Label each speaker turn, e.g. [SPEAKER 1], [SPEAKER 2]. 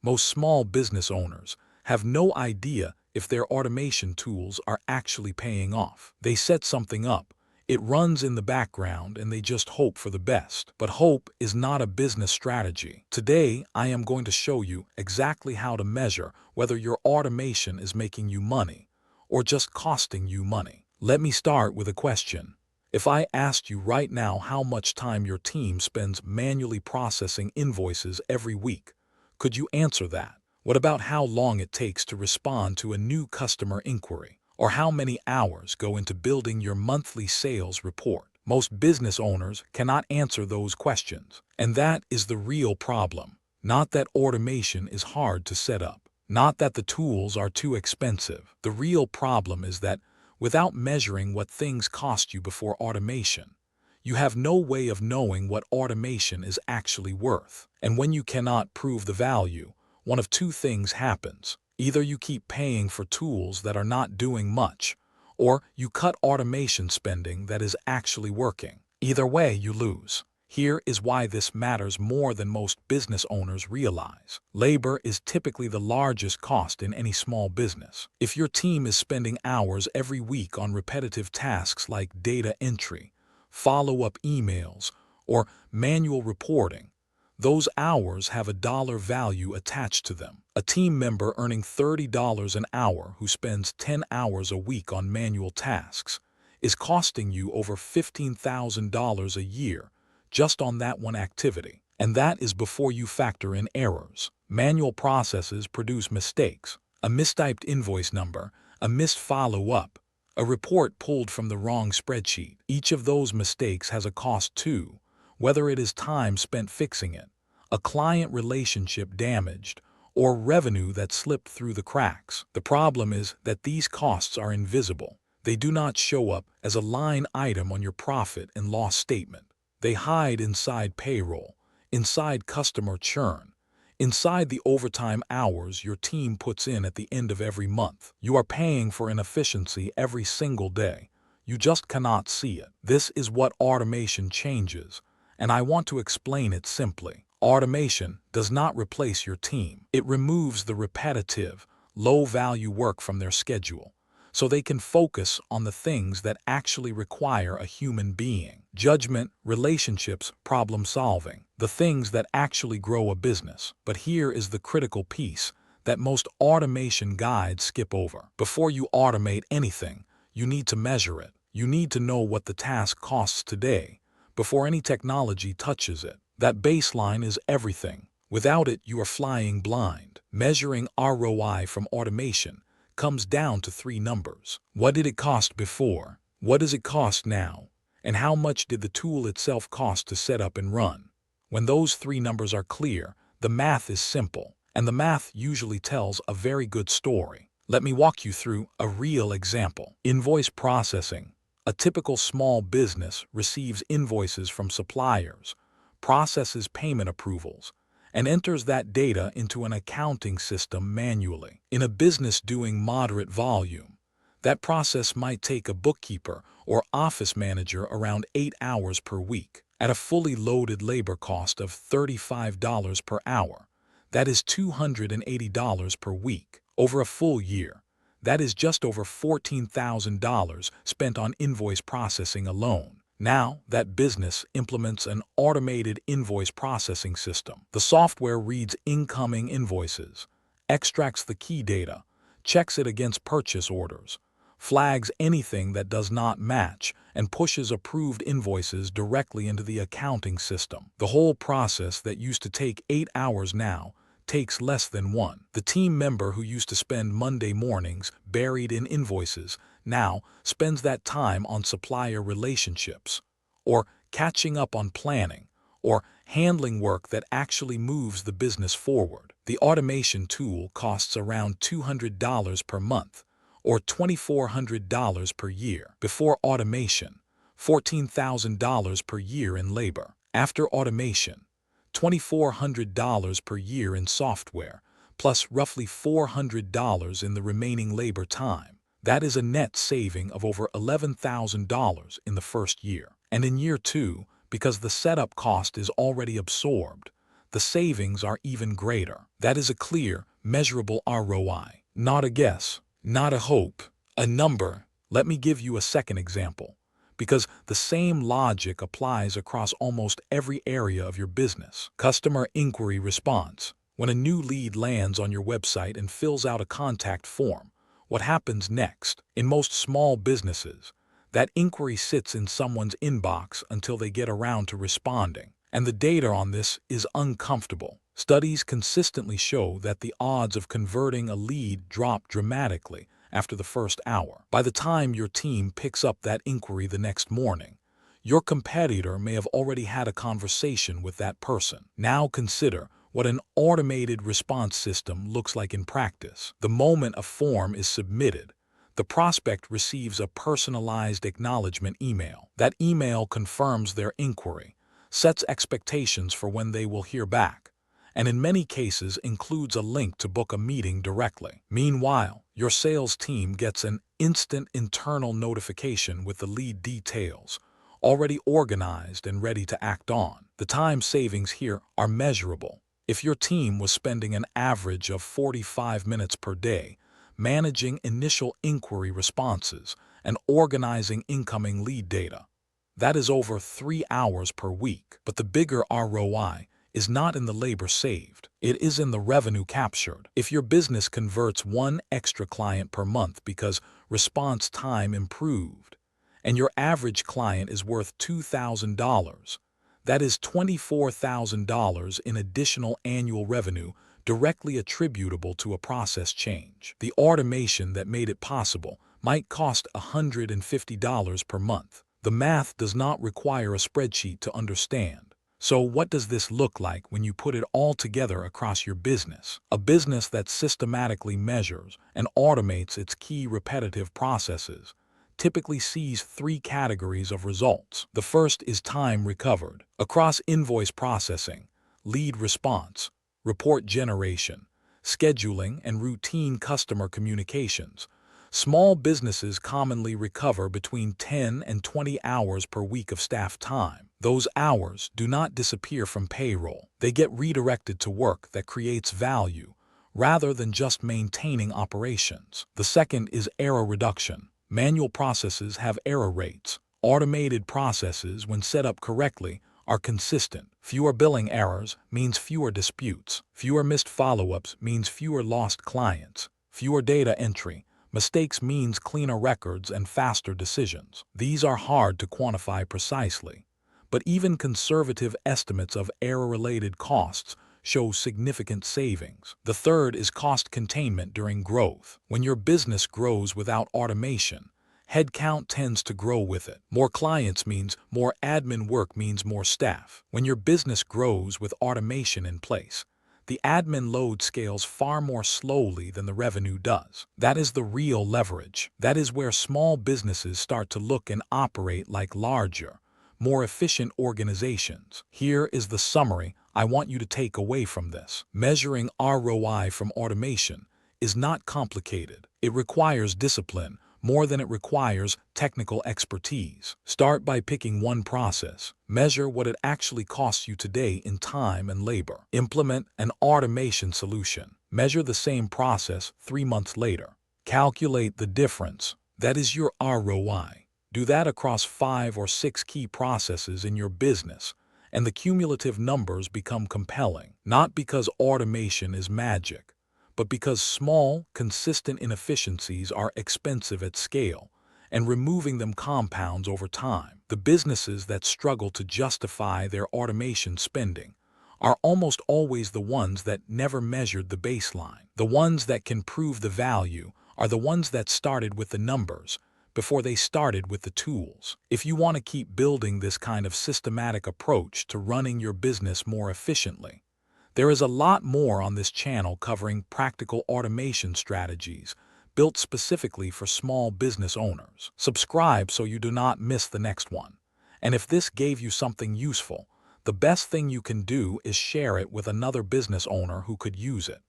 [SPEAKER 1] Most small business owners have no idea if their automation tools are actually paying off. They set something up, it runs in the background, and they just hope for the best. But hope is not a business strategy. Today, I am going to show you exactly how to measure whether your automation is making you money or just costing you money. Let me start with a question. If I asked you right now how much time your team spends manually processing invoices every week, could you answer that? What about how long it takes to respond to a new customer inquiry? Or how many hours go into building your monthly sales report? Most business owners cannot answer those questions. And that is the real problem. Not that automation is hard to set up. Not that the tools are too expensive. The real problem is that without measuring what things cost you before automation, you have no way of knowing what automation is actually worth. And when you cannot prove the value, one of two things happens. Either you keep paying for tools that are not doing much, or you cut automation spending that is actually working. Either way, you lose. Here is why this matters more than most business owners realize. Labor is typically the largest cost in any small business. If your team is spending hours every week on repetitive tasks like data entry, follow-up emails, or manual reporting, those hours have a dollar value attached to them. A team member earning $30 an hour who spends 10 hours a week on manual tasks is costing you over $15,000 a year just on that one activity. And that is before you factor in errors. Manual processes produce mistakes, a mistyped invoice number, a missed follow-up, a report pulled from the wrong spreadsheet. Each of those mistakes has a cost too, whether it is time spent fixing it, a client relationship damaged, or revenue that slipped through the cracks. The problem is that these costs are invisible. They do not show up as a line item on your profit and loss statement. They hide inside payroll, inside customer churn, inside the overtime hours your team puts in at the end of every month. You are paying for inefficiency every single day. You just cannot see it. This is what automation changes, and I want to explain it simply. Automation does not replace your team. It removes the repetitive, low-value work from their schedule, so they can focus on the things that actually require a human being. Judgment, relationships, problem solving, the things that actually grow a business. But here is the critical piece that most automation guides skip over. Before you automate anything, you need to measure it. You need to know what the task costs today before any technology touches it. That baseline is everything. Without it, you are flying blind. Measuring ROI from automation comes down to three numbers. What did it cost before? What does it cost now? And how much did the tool itself cost to set up and run? When those three numbers are clear, the math is simple, and the math usually tells a very good story. Let me walk you through a real example. Invoice processing. A typical small business receives invoices from suppliers, processes payment approvals, and enters that data into an accounting system manually. In a business doing moderate volume, that process might take a bookkeeper or office manager around 8 hours per week. At a fully loaded labor cost of $35 per hour, that is $280 per week. Over a full year, that is just over $14,000 spent on invoice processing alone. Now, that business implements an automated invoice processing system. The software reads incoming invoices, extracts the key data, checks it against purchase orders, flags anything that does not match, and pushes approved invoices directly into the accounting system. The whole process that used to take 8 hours now takes less than one. The team member who used to spend Monday mornings buried in invoices now spends that time on supplier relationships, or catching up on planning, or handling work that actually moves the business forward. The automation tool costs around $200 per month, or $2,400 per year. Before automation, $14,000 per year in labor. After automation, $2,400 per year in software, plus roughly $400 in the remaining labor time. That is a net saving of over $11,000 in the first year. And in year two, because the setup cost is already absorbed, the savings are even greater. That is a clear, measurable ROI. Not a guess, not a hope, a number. Let me give you a second example, because the same logic applies across almost every area of your business. Customer inquiry response. When a new lead lands on your website and fills out a contact form, what happens next? In most small businesses, that inquiry sits in someone's inbox until they get around to responding. And the data on this is uncomfortable. Studies consistently show that the odds of converting a lead drop dramatically after the first hour. By the time your team picks up that inquiry the next morning, your competitor may have already had a conversation with that person. Now consider what an automated response system looks like in practice. The moment a form is submitted, the prospect receives a personalized acknowledgement email. That email confirms their inquiry, sets expectations for when they will hear back, and in many cases includes a link to book a meeting directly. Meanwhile, your sales team gets an instant internal notification with the lead details, already organized and ready to act on. The time savings here are measurable. If your team was spending an average of 45 minutes per day managing initial inquiry responses and organizing incoming lead data, that is over 3 hours per week. But the bigger ROI is not in the labor saved. It is in the revenue captured. If your business converts one extra client per month because response time improved, and your average client is worth $2,000, that is $24,000 in additional annual revenue directly attributable to a process change. The automation that made it possible might cost $150 per month. The math does not require a spreadsheet to understand. So what does this look like when you put it all together across your business? A business that systematically measures and automates its key repetitive processes typically sees 3 categories of results. The first is time recovered. Across invoice processing, lead response, report generation, scheduling, and routine customer communications, small businesses commonly recover between 10 and 20 hours per week of staff time. Those hours do not disappear from payroll. They get redirected to work that creates value rather than just maintaining operations. The second is error reduction. Manual processes have error rates. Automated processes, when set up correctly, are consistent. Fewer billing errors means fewer disputes. Fewer missed follow-ups means fewer lost clients. Fewer data entry mistakes means cleaner records and faster decisions. These are hard to quantify precisely, but even conservative estimates of error-related costs show significant savings. The third is cost containment during growth. When your business grows without automation, headcount tends to grow with it. More clients means more admin work means more staff. When your business grows with automation in place, the admin load scales far more slowly than the revenue does. That is the real leverage. That is where small businesses start to look and operate like larger, more efficient organizations. Here is the summary I want you to take away from this. Measuring ROI from automation is not complicated. It requires discipline more than it requires technical expertise. Start by picking one process. Measure what it actually costs you today in time and labor. Implement an automation solution. Measure the same process 3 months later. Calculate the difference. That is your ROI. Do that across 5 or 6 key processes in your business, and the cumulative numbers become compelling. Not because automation is magic, but because small, consistent inefficiencies are expensive at scale, and removing them compounds over time. The businesses that struggle to justify their automation spending are almost always the ones that never measured the baseline. The ones that can prove the value are the ones that started with the numbers before they started with the tools. If you want to keep building this kind of systematic approach to running your business more efficiently, there is a lot more on this channel covering practical automation strategies built specifically for small business owners. Subscribe so you do not miss the next one. And if this gave you something useful, the best thing you can do is share it with another business owner who could use it.